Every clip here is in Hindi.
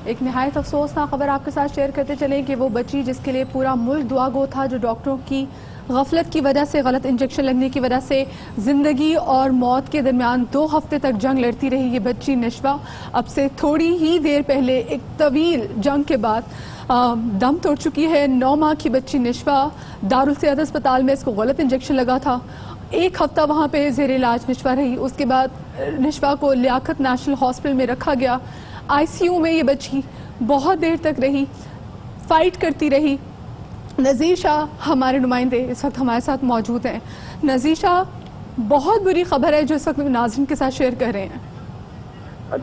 एक नहायत अफसोसनाक खबर आपके साथ शेयर करते चलें कि वो बच्ची जिसके लिए पूरा मुल्क दुआ गो था, जो डॉक्टरों की गफलत की वजह से, गलत इंजेक्शन लगने की वजह से ज़िंदगी और मौत के दरमियान 2 हफ्ते तक जंग लड़ती रही ये बच्ची निशवा, अब से थोड़ी ही देर पहले एक तवील जंग के बाद दम तोड़ चुकी है। 9 माह की बच्ची निशवा दारुल सेहत अस्पताल में इसको गलत इंजेक्शन लगा था। 1 हफ्ता वहाँ पे ज़ेर इलाज निशवा रही। उसके बाद निशवा को लियाकत नेशनल हॉस्पिटल में रखा गया। आईसीयू में ये बच्ची बहुत देर तक रही, फाइट करती रही। नज़ीर शाह हमारे नुमाइंदे इस वक्त हमारे साथ मौजूद हैं। नज़ीर शाह, बहुत बुरी खबर है जो इस वक्त नाज़रीन के साथ शेयर कर रहे हैं।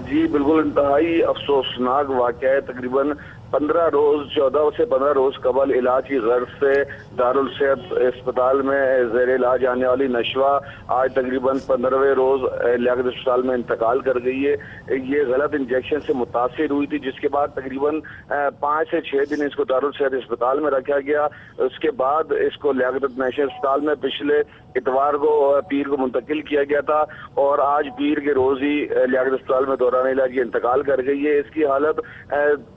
जी बिल्कुल, इंतहाई अफसोसनाक वाक़या है। तकरीबन 14 से 15 रोज कबल इलाज की गर्ज से दारुल सेहत अस्पताल में ज़ेर इलाज आने वाली नशवा आज तकरीबन 15वें रोज लियाकत अस्पताल में इंतकाल कर गई है। ये गलत इंजेक्शन से मुतासिर हुई थी, जिसके बाद तकरीबन 5 से 6 दिन इसको दारुल सेहत अस्पताल में रखा गया। उसके बाद इसको लियाकत नेशनल अस्पताल में पिछले इतवार को पीर को मुंतकिल किया गया था और आज पीर के रोज ही लियाकत अस्पताल में दौरान इलाज इंतकाल कर गई है। इसकी हालत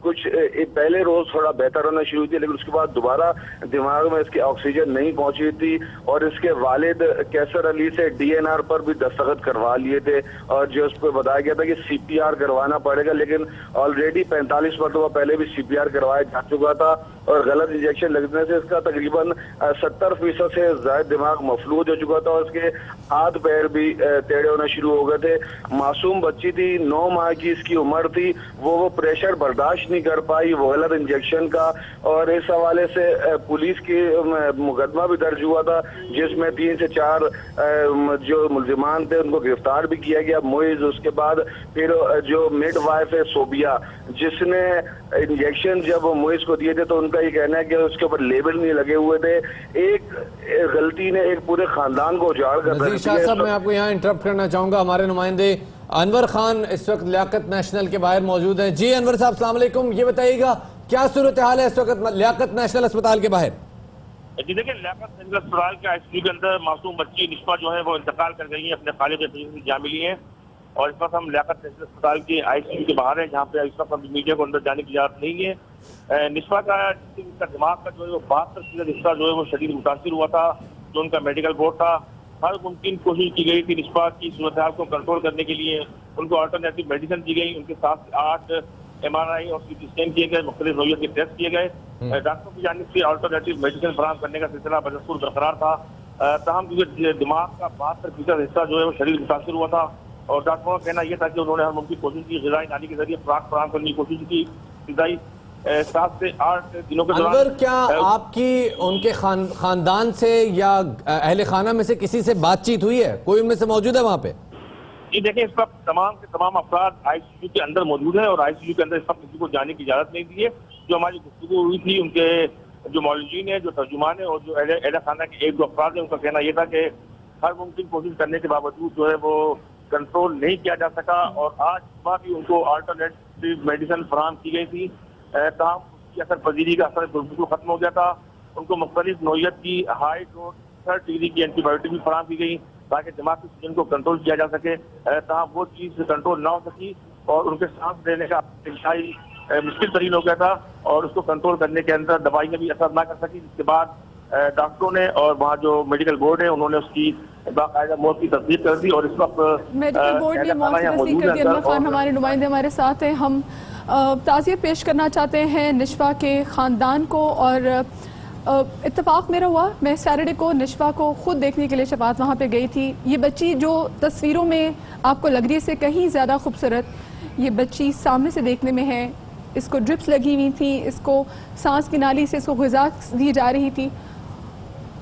कुछ पहले रोज थोड़ा बेहतर होना शुरू हुई थी, लेकिन उसके बाद दोबारा दिमाग में इसकी ऑक्सीजन नहीं पहुंची थी और इसके वालिद कैसर अली से डीएनआर पर भी दस्तखत करवा लिए थे और जो उस पर बताया गया था कि सीपीआर करवाना पड़ेगा, लेकिन ऑलरेडी 45 मरतबा पहले भी सीपीआर करवाया जा चुका था और गलत इंजेक्शन लगने से इसका तकरीबन 70% से ज्यादा दिमाग मफलूज हो चुका था और इसके हाथ पैर भी टेढ़े होना शुरू हो गए थे। मासूम बच्ची थी, 9 माह की इसकी उम्र थी, वो प्रेशर बर्दाश्त नहीं कर पाई वो गलत इंजेक्शन का, और इस हवाले से पुलिस की मुकदमा भी दर्ज हुआ था जिसमें 3 से 4 जो मुलजिमान थे उनको गिरफ्तार भी किया गया। मुइज, उसके बाद फिर जो मिडवाइफ है सोबिया, जिसने इंजेक्शन जब मुइज को दिए थे तो उनका ये कहना है कि उसके ऊपर लेबल नहीं लगे हुए थे। एक गलती ने एक पूरे खानदान को उजाड़ कर नज़ीर शाह साहब, मैं आपको यहाँ इंटरप्ट करना चाहूंगा। हमारे नुमाइंदे अनवर खान इस वक्त लियाकत नेशनल के बाहर मौजूद हैं। जी अनवर साहब, अस्सलाम वालेकुम। ये बताइएगा क्या सूरत हाल है इस वक्त लियाकत नेशनल अस्पताल के बाहर? जी देखिए, लियाकत नेशनल अस्पताल के आईसीयू के अंदर मासूम बच्ची निशवा जो है वो इंतकाल कर गई है, अपने खालिद से जा मिली है और इस वक्त हम लियाकत नेशनल अस्पताल के आईसीयू के बाहर है, जहाँ पे इस वक्त मीडिया को अंदर जाने की इजाजत नहीं है। निशवा का दिमाग का जो है वो 72% हिस्सा जो है वो शदीद मुतासिर हुआ था, जो उनका मेडिकल बोर्ड था। हर मुमकिन कोशिश की गई थी निशवा की सूरत हाल को कंट्रोल करने के लिए, उनको अल्टरनेटिव मेडिसिन दी गई, उनके 7 से 8 MRI और CT स्कैन किए गए, मुख्तलिफ नौइयत के टेस्ट किए गए। डॉक्टरों की जानिब से अल्टरनेटिव मेडिसिन फराहम करने का सिलसिला बदस्तूर बरकरार था। तमाम दिमाग का 72% हिस्सा जो है वो शरीर मुतासर हुआ था और डॉक्टरों का कहना यह था कि उन्होंने हर मुमकिन कोशिश की, ग़िज़ाई नाली के जरिए खुराक फराहम करने की कोशिश की। ग़िज़ाई 7 से 8 दिनों के दौरान क्या आपकी उनके खानदान से या अहले खाना में से किसी से बातचीत हुई है? कोई उनमें से मौजूद है वहाँ पे? जी देखिए, इस वक्त तमाम के तमाम अफराद आईसीयू के अंदर मौजूद है और आईसीयू के अंदर इस वक्त किसी को जाने की इजाजत नहीं दी है। जो हमारी गुफ्तगू हुई थी उनके जो मौलूजीन है, जो तर्जुमान है और जो अहले खाना के 1-2 अफराद है, उनका कहना यह था कि हर मुमकिन कोशिश करने के बावजूद जो है वो कंट्रोल नहीं किया जा सका और आज सुबह भी उनको अल्टरनेटिव मेडिसिन फराहम की गई थी। तमाम उसकी असर पजीरी का असर बिल्कुल खत्म हो गया था। उनको मुख्तलिफ नौइयत की हाई डोज 3rd डिग्री की एंटीबायोटिक भी फराहम की गई ताकि दिमाग की सूजन को कंट्रोल किया जा सके। तमाम वो चीज़ कंट्रोल ना हो सकी और उनके सांस लेने का इंतहाई मुश्किल तरीन हो गया था और उसको कंट्रोल करने के अंदर दवाइयाँ भी असर ना कर सकी, जिसके बाद डॉक्टरों ने और वहाँ जो मेडिकल बोर्ड है उन्होंने उसकी बाकायदा मौत की तस्दीक कर दी और इस वक्त मेडिकल बोर्ड ने मौत की तस्दीक कर दी। अनवर खान हमारे नुमाइंदे हमारे साथ हैं। हम ताज़ियत पेश करना चाहते हैं निशवा के ख़ानदान को और इत्तेफाक मेरा हुआ, मैं सैटरडे को निशवा को खुद देखने के लिए शफात वहाँ पे गई थी। ये बच्ची जो तस्वीरों में आपको लग रही है इससे कहीं ज़्यादा खूबसूरत ये बच्ची सामने से देखने में है। इसको ड्रिप्स लगी हुई थी, इसको सांस की नाली से इसको ग़िज़ा दी जा रही थी।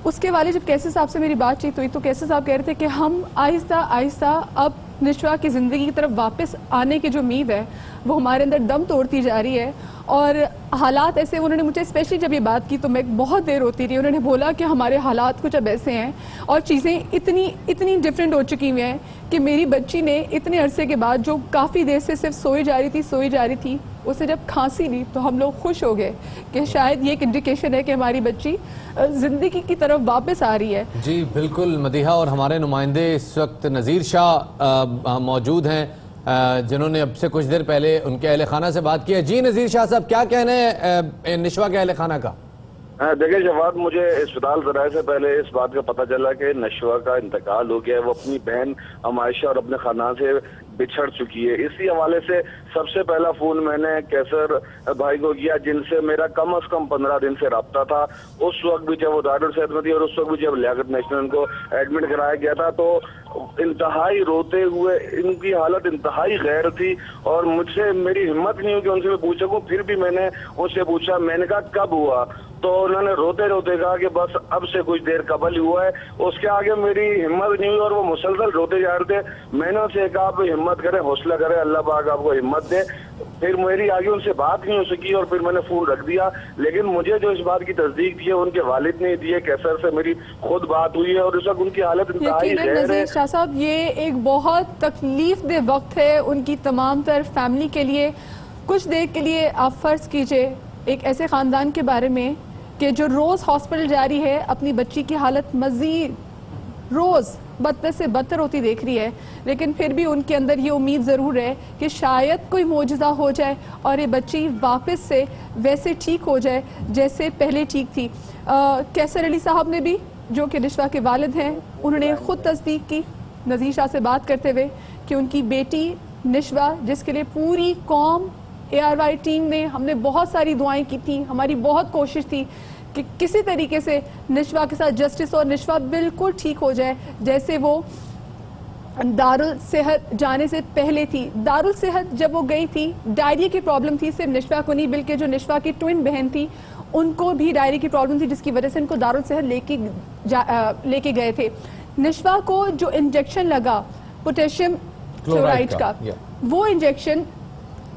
उसके वाले जब कैसे साहब से मेरी बातचीत हुई तो कैसे साहब कह रहे थे कि हम आहिस्ता आहिस्ता अब निशवा की ज़िंदगी की तरफ वापस आने की जो उम्मीद है वो हमारे अंदर दम तोड़ती जा रही है और हालात ऐसे, उन्होंने मुझे स्पेशली जब ये बात की तो मैं बहुत देर होती रही। उन्होंने बोला कि हमारे हालात कुछ अब ऐसे हैं और चीज़ें इतनी डिफरेंट हो चुकी हुई हैं कि मेरी बच्ची ने इतने अरसे के बाद जो काफ़ी देर से सिर्फ सोई जा रही थी उसे जब खांसी ली तो हम लोग खुश हो गए कि शायद ये एक इंडिकेशन है कि हमारी बच्ची ज़िंदगी की तरफ वापस आ रही है। जी बिल्कुल मदीहा, और हमारे नुमाइंदे इस वक्त नज़ीर शाह मौजूद हैं जिन्होंने अब से कुछ देर पहले उनके अहल खाना से बात की है। जी नज़ीर शाह साहब, क्या कहना है निशवा के अहल खाना का? देखिए जवाब, मुझे अस्पताल जराए से पहले इस बात का पता चला कि नशवा का इंतकाल हो गया है। वो अपनी बहन अमायशा और अपने खानदान से बिछड़ चुकी है। इसी हवाले से सबसे पहला फोन मैंने कैसर भाई को किया, जिनसे मेरा कम से कम 15 दिन से रब्ता था। उस वक्त भी जब वो दारुल सेहत में थी और उस वक्त भी जब लियाकत नेशनल को एडमिट कराया गया था, तो इंतहाई रोते हुए, इनकी हालत इंतहाई गैर थी और मुझसे मेरी हिम्मत नहीं हुई कि उनसे मैं पूछ सकूं। फिर भी मैंने उनसे पूछा, मैंने कहा कब हुआ, तो उन्होंने रोते रोते कहा कि बस अब से कुछ देर कबल ही हुआ है। उसके आगे मेरी हिम्मत नहीं हुई और वो मुसलसल रोते जा रहे थे। मैंने उनसे कहा आप हिम्मत करें, हौसला करें, अल्लाह पाक आपको हिम्मत दे। फिर मेरी आगे उनसे बात नहीं हो सकी और फिर मैंने फोन रख दिया। लेकिन मुझे जो इस बात की तस्दीक दी है उनके वालिद ने दी है, कैसर से मेरी खुद बात हुई है और इस वक्त उनकी हालत इंतहाई गैर है। नज़ीर शाह साहब, ये एक बहुत तकलीफ दे वक्त है उनकी तमाम तर फैमिली के लिए। कुछ देर के लिए आप फर्ज कीजिए एक ऐसे खानदान के बारे में कि जो रोज़ हॉस्पिटल जा रही है, अपनी बच्ची की हालत मज़ीद रोज़ बदतर से बदतर होती देख रही है, लेकिन फिर भी उनके अंदर ये उम्मीद ज़रूर है कि शायद कोई मोजज़ा हो जाए और ये बच्ची वापस से वैसे ठीक हो जाए जैसे पहले ठीक थी। कैसर अली साहब ने भी, जो कि निशवा के वालिद हैं, उन्होंने ख़ुद तस्दीक की नज़ीर शाह से बात करते हुए कि उनकी बेटी निशवा, जिसके लिए पूरी कौम ARY टीम ने, हमने बहुत सारी दुआएं की थी, हमारी बहुत कोशिश थी कि किसी तरीके से निशवा के साथ जस्टिस और निशवा बिल्कुल ठीक हो जाए जैसे वो दारुल सेहत जाने से पहले थी। दारुल सेहत जब वो गई थी, डायरिया की प्रॉब्लम थी, सिर्फ निशवा को नहीं बल्कि जो निशवा की ट्विन बहन थी उनको भी डायरिया की प्रॉब्लम थी, जिसकी वजह से इनको दारुल सेहत लेके गए थे। निशवा को जो इंजेक्शन लगा पोटेशियम क्लोराइड का, वो इंजेक्शन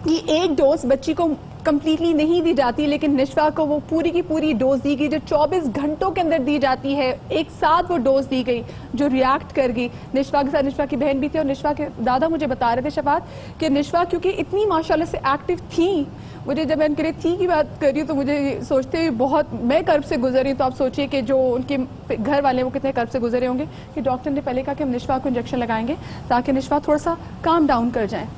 की एक डोज बच्ची को कंप्लीटली नहीं दी जाती, लेकिन निशवा को वो पूरी की पूरी डोज दी गई जो 24 घंटों के अंदर दी जाती है। एक साथ वो डोज दी गई जो रिएक्ट कर गई। निशवा के साथ निशवा की बहन भी थी और निशवा के दादा मुझे बता रहे थे शफात कि निशवा क्योंकि इतनी माशाल्लाह से एक्टिव थी, मुझे जब मैं उनके लिए थी की बात कर रही हूँ तो मुझे सोचते हुए बहुत मैं कर्ब से गुजरी। तो आप सोचिए कि जो उनके घर वाले वो कितने कर्ब से गुजरे होंगे कि डॉक्टर ने पहले कहा कि हम निशवा को इंजेक्शन लगाएंगे ताकि निशवा थोड़ा सा काम डाउन कर जाए।